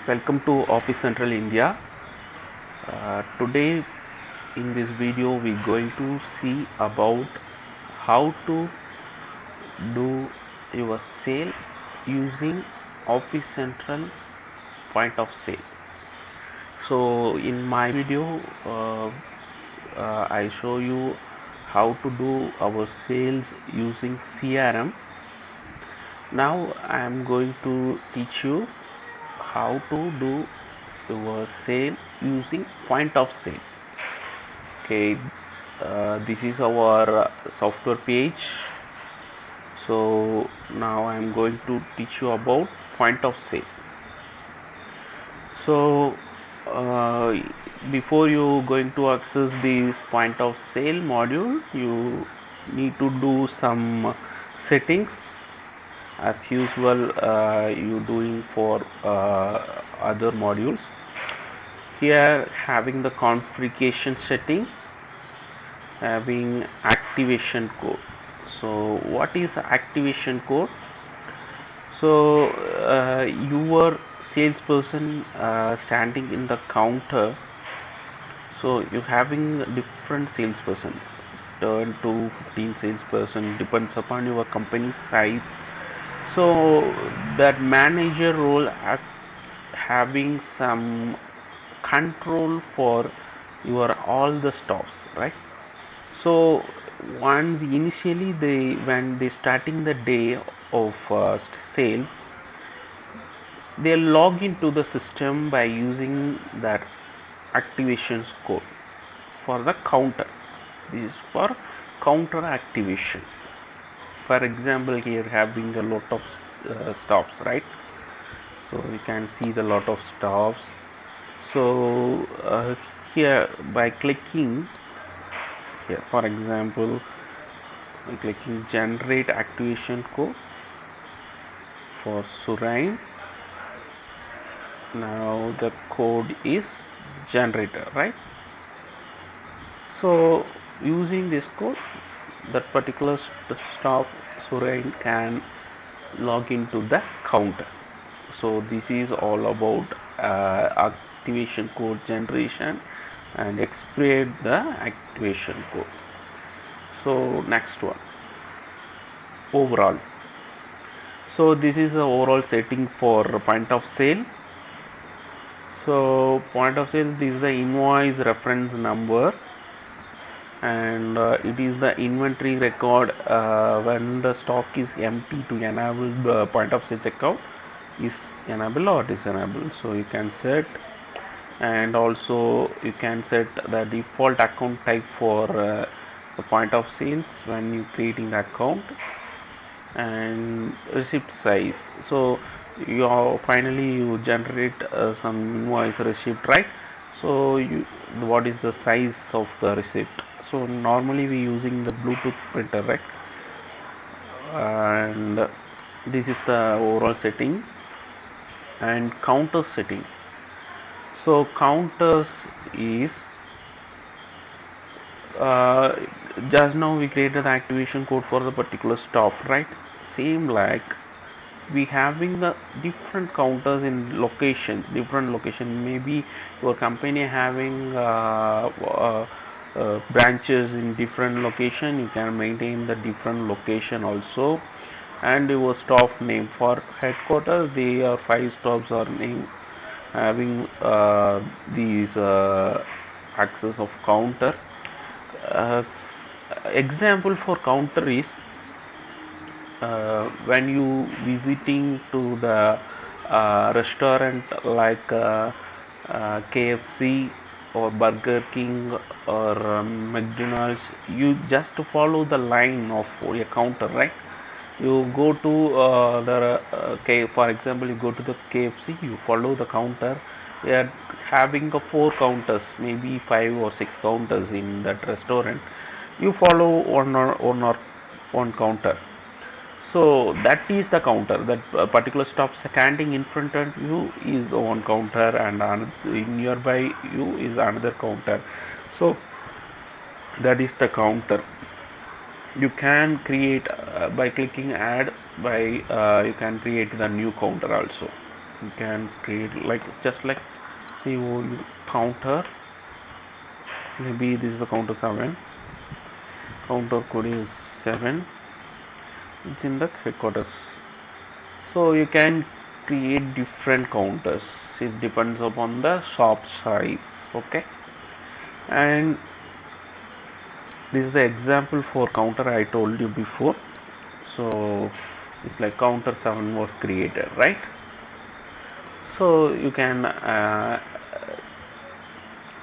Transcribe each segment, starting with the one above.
Welcome to Officecentral India. Today in this video we're going to see about how to do your sale using Officecentral point of sale. So in my video I show you how to do our sales using CRM. Now I am going to teach you how to do your sale using point of sale. Okay, this is our software page. So now I am going to teach you about point of sale. So before you going to access this point of sale module, you need to do some settings as usual you doing for other modules. Here having the configuration setting, having activation code. So what is activation code? So your salesperson standing in the counter, so you having different salespersons, 10 to 15 salesperson, depends upon your company size. So that manager role as having some control for your all the stops, right? So once initially when they starting the day of sales, they log into the system by using that activation code for the counter. This is for counter activation. For example, here having a lot of stops, right? So we can see the lot of stops. So here by clicking here, for example, by clicking generate activation code for Surain. Now the code is generated, right? So using this code, that particular stop Surain can log into the counter. So this is all about activation code generation and explain the activation code. So next one, overall. So this is the overall setting for point of sale. So point of sale, this is the invoice reference number, and it is the inventory record when the stock is empty to enable the point of sale account is enable or disable. So you can set, and also you can set the default account type for the point of sales when you creating the account, and receipt size. So you finally you generate some invoice receipt, right? So what is the size of the receipt? So normally we using the Bluetooth printer, right? And this is the overall setting. And counter setting. So counters is just now we created the activation code for the particular stop, right? Same like we having the different counters in different location. Maybe your company having branches in different location. You can maintain the different location also, and your stop name for headquarters. They are 5 stops are name having these access of counter. Example for counter is when you visiting to the restaurant like KFC or Burger King or McDonald's, you just follow the line of your counter, right? You go to for example, you go to the KFC, you follow the counter. They are having 4 counters, maybe 5 or 6 counters in that restaurant. You follow one counter. So that is the counter. That particular stop standing in front of you is one counter, and in nearby you is another counter. So that is the counter. You can create by clicking add by you can create the new counter also. You can create like just like COU counter. Maybe this is the counter 7. Counter code is 7. It's in the headquarters. So you can create different counters. It depends upon the shop size. Okay, and this is the example for counter I told you before. So it's like counter 7 was created, right? So you can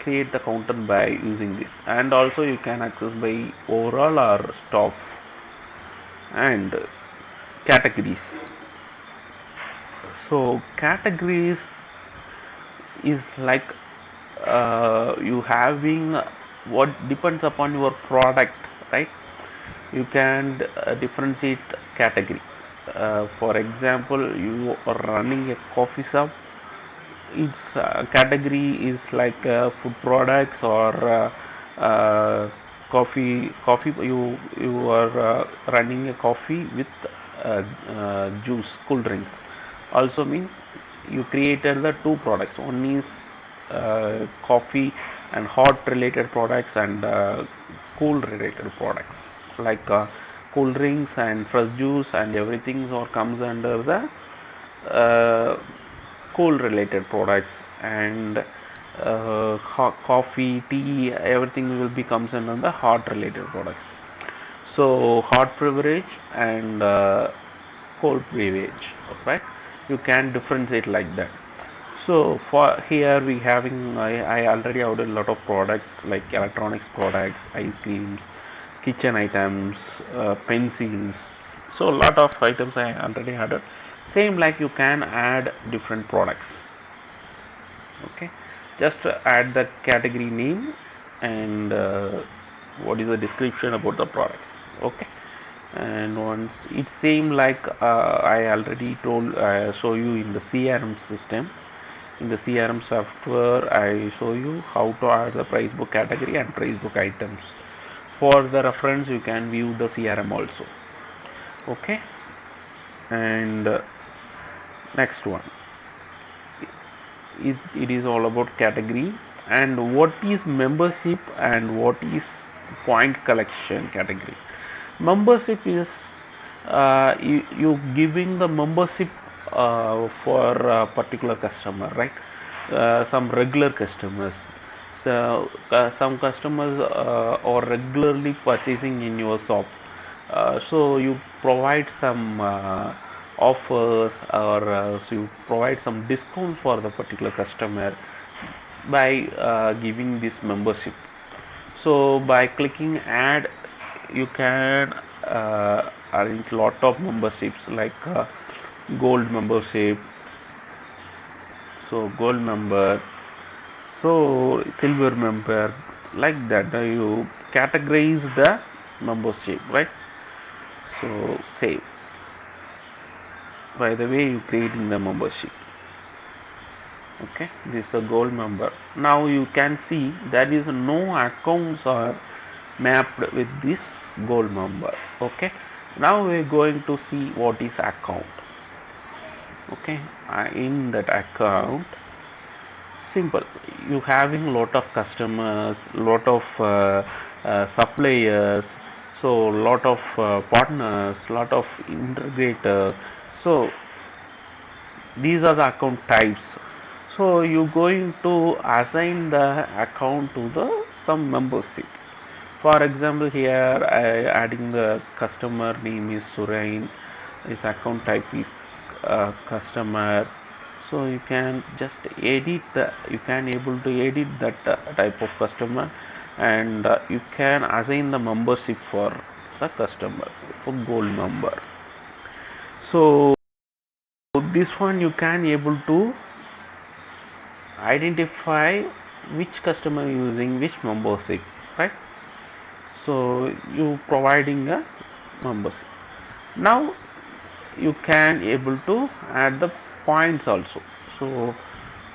create the counter by using this, and also you can access by overall or stop and categories. So categories is like you having what depends upon your product, right? You can differentiate category. For example, you are running a coffee shop. Its category is like food products or coffee. You are running a coffee with juice, cool drinks. Also means you created the two products. One is coffee and hot related products, and cool related products like cool drinks and fresh juice and everything or comes under the cool related products, and coffee, tea, everything will be comes under the hot related products. So hot beverage and cold beverage, right? You can differentiate like that. So for here we having I already ordered a lot of products like electronics products, ice creams, kitchen items, pencils. So a lot of items I already added. Same like you can add different products. Okay, just add the category name and what is the description about the product. Okay, and once it same like I already told show you in the CRM system. In the CRM software, I show you how to add the price book category and price book items. For the reference, you can view the CRM also. Okay, and next one, it is all about category and what is membership and what is point collection category. Membership is you giving the membership for a particular customer, right? Some regular customers. So some customers are regularly purchasing in your shop. So you provide some offers, or so you provide some discount for the particular customer by giving this membership. So by clicking add, you can arrange lot of memberships like gold membership, so gold member, so silver member, like that. You categorize the membership, right? So save. By the way, you creating the membership. Okay, this is a gold member. Now you can see there is no accounts are mapped with this gold member. Okay, now we are going to see what is account. Okay, in that account, simple, you having lot of customers, lot of suppliers, so lot of partners, lot of integrators. So these are the account types. So you going to assign the account to the some membership. For example, here I adding the customer name is Surain. His account type is customer. So you can just edit the, you can able to edit that type of customer, and you can assign the membership for the customer for gold member. So this one you can able to identify which customer using which membership, right? So you providing a membership. Now you can able to add the points also. So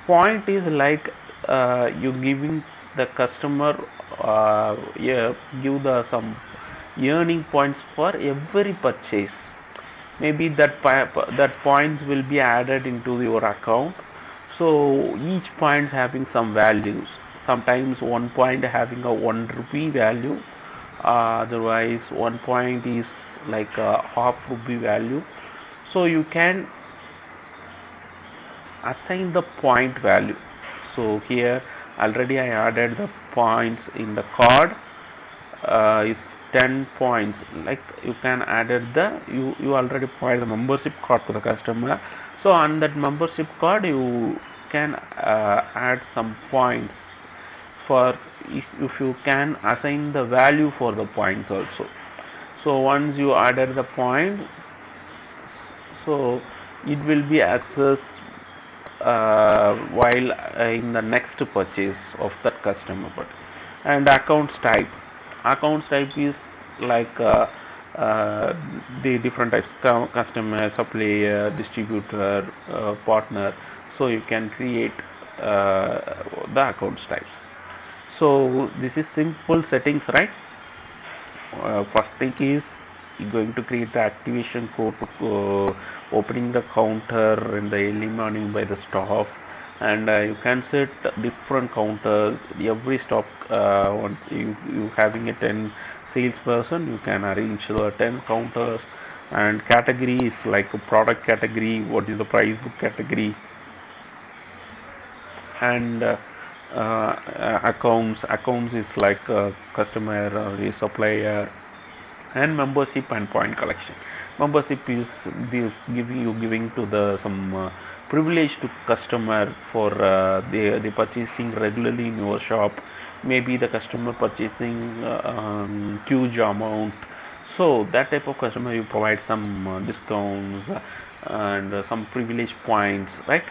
point is like you giving the customer yeah, give the some earning points for every purchase. maybe that points will be added into your account. So each point having some values. Sometimes one point having a 1 rupee value, otherwise one point is like a half rupee value. So you can assign the point value. So here already I added the points in the card. It's 10 points. Like you can added you already provide the membership card to the customer. So on that membership card you can add some points for if you can assign the value for the points also. So once you added the point, so it will be accessed while in the next purchase of that customer. And accounts type is like the different types: customer, supplier, distributor, partner. So you can create the accounts types. So this is simple settings, right? First thing is you're going to create the activation code to opening the counter in the early morning by the staff, and you can set different counters. Every stock, once you having a 10 salesperson, you can arrange the 10 counters. And category is like a product category, what is the price book category, and accounts is like a customer or a supplier. And membership and point collection. Membership is this giving to the some privilege to customer for they purchasing regularly in your shop. Maybe the customer purchasing huge amount. So that type of customer you provide some discounts and some privilege points, right?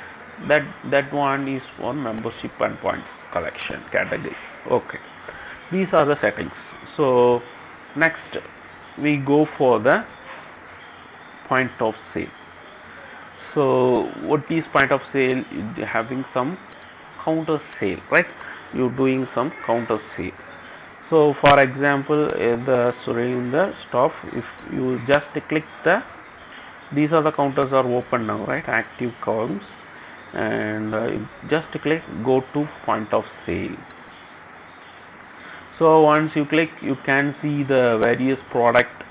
That one is one membership and points collection category. Okay, these are the settings. So next we go for the point of sale. So what is point of sale? Having some counter sale, right? You're doing some counter sale. So for example, in the stop, if you just click these are the counters are open now, right? Active columns, and just click go to point of sale. So once you click, you can see the various product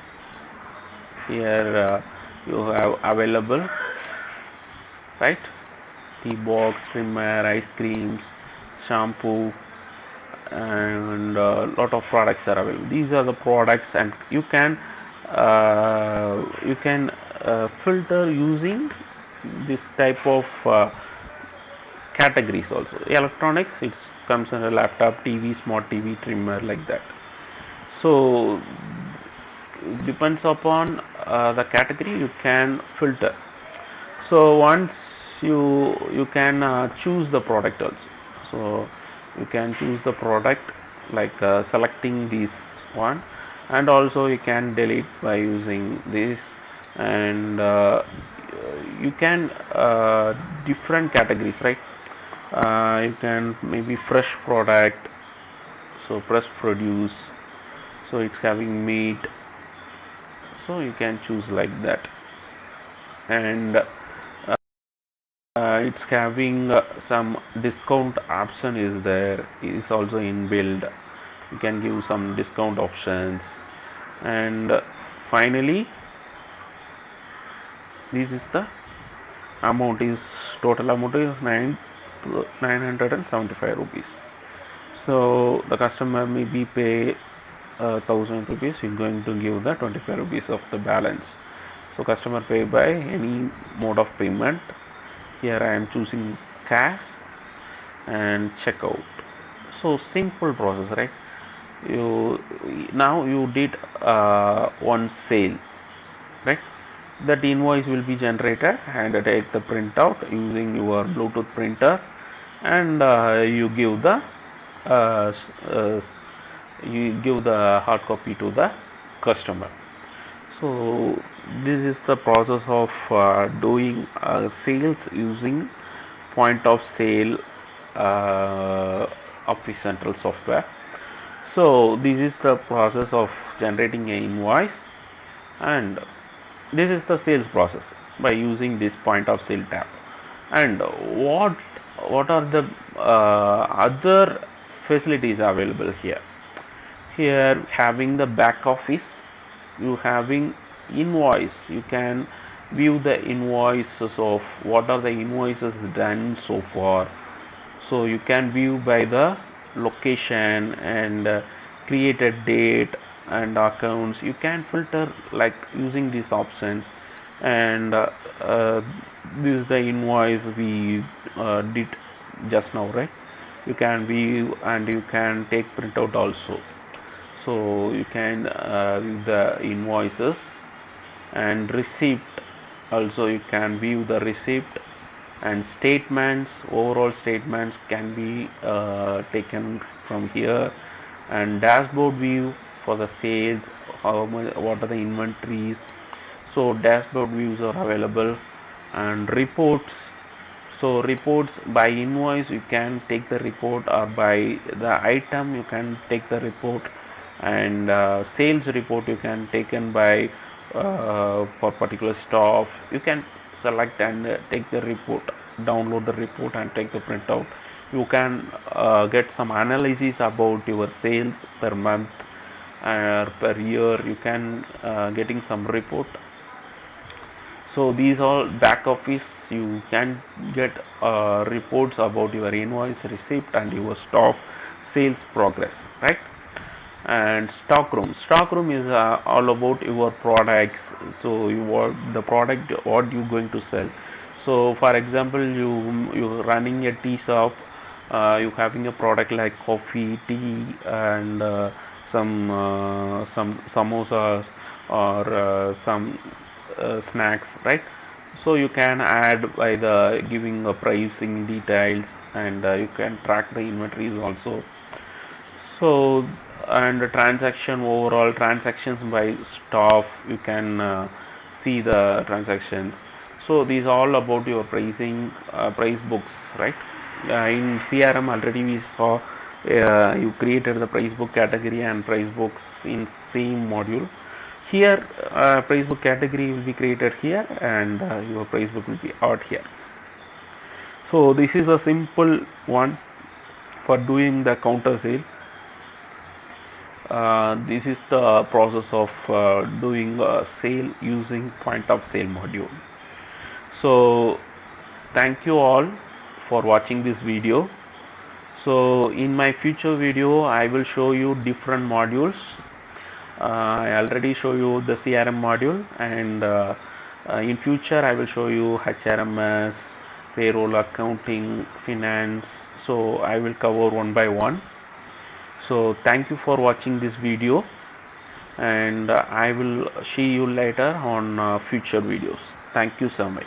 here you have available, right? Tea box, trimmer, ice creams, shampoo, and a lot of products are available. These are the products, and you can filter using this type of categories also. Electronics, it comes in a laptop, TV, smart TV, trimmer, like that. So depends upon the category you can filter. So once you can choose the product also. So you can choose the product like selecting this one, and also you can delete by using this, and you can different categories, right? You can maybe fresh product, so fresh produce, so it's having meat, so you can choose like that. And it's having some discount option is there, is also inbuilt. You can give some discount options. And finally this is the amount is total amount is 975 rupees. So the customer maybe pay 1000 rupees, you're going to give the 25 rupees of the balance. So customer pay by any mode of payment. Here I am choosing cash and checkout. So simple process, right? You did one sale, right? That invoice will be generated, and take the printout using your Bluetooth printer, and uh, you give the hard copy to the customer. So this is the process of doing sales using point of sale Officecentral software. So this is the process of generating an invoice, and This is the sales process by using this point of sale tab. And what are the other facilities available here? Here having the back office, you having invoice, you can view the invoices of what are the invoices done so far. So you can view by the location and create a date and accounts. You can filter like using these options. And this is the invoice we did just now, right? You can view and you can take printout also. So you can view the invoices and receipt also. You can view the receipt and statements. Overall statements can be taken from here. And dashboard view for the sales, how much, what are the inventories. So dashboard views are available. And reports, so reports by invoice you can take the report, or by the item you can take the report. And sales report you can taken by for particular staff. You can select and take the report, download the report and take the printout. You can get some analysis about your sales per month or per year. You can getting some report. So these all back office, you can get reports about your invoice, receipt and your stock sales progress, right? And stockroom is all about your products. So you what the product, what you going to sell. So for example, you running a tea shop, you having a product like coffee, tea and some samosas or some snacks, right? So you can add by the giving a pricing details. And you can track the inventories also. So and the transaction, overall transactions by staff, you can see the transactions. So these all about your pricing, price books, right? In CRM already we saw you created the price book category and price books in same module. Here price book category will be created here, and your price book will be out here. So this is a simple one for doing the counter sale. This is the process of doing a sale using point of sale module. So thank you all for watching this video. So in my future video I will show you different modules. I already show you the CRM module, and in future I will show you HRMS, payroll, accounting, finance. So I will cover one by one. So thank you for watching this video, and I will see you later on future videos. Thank you so much.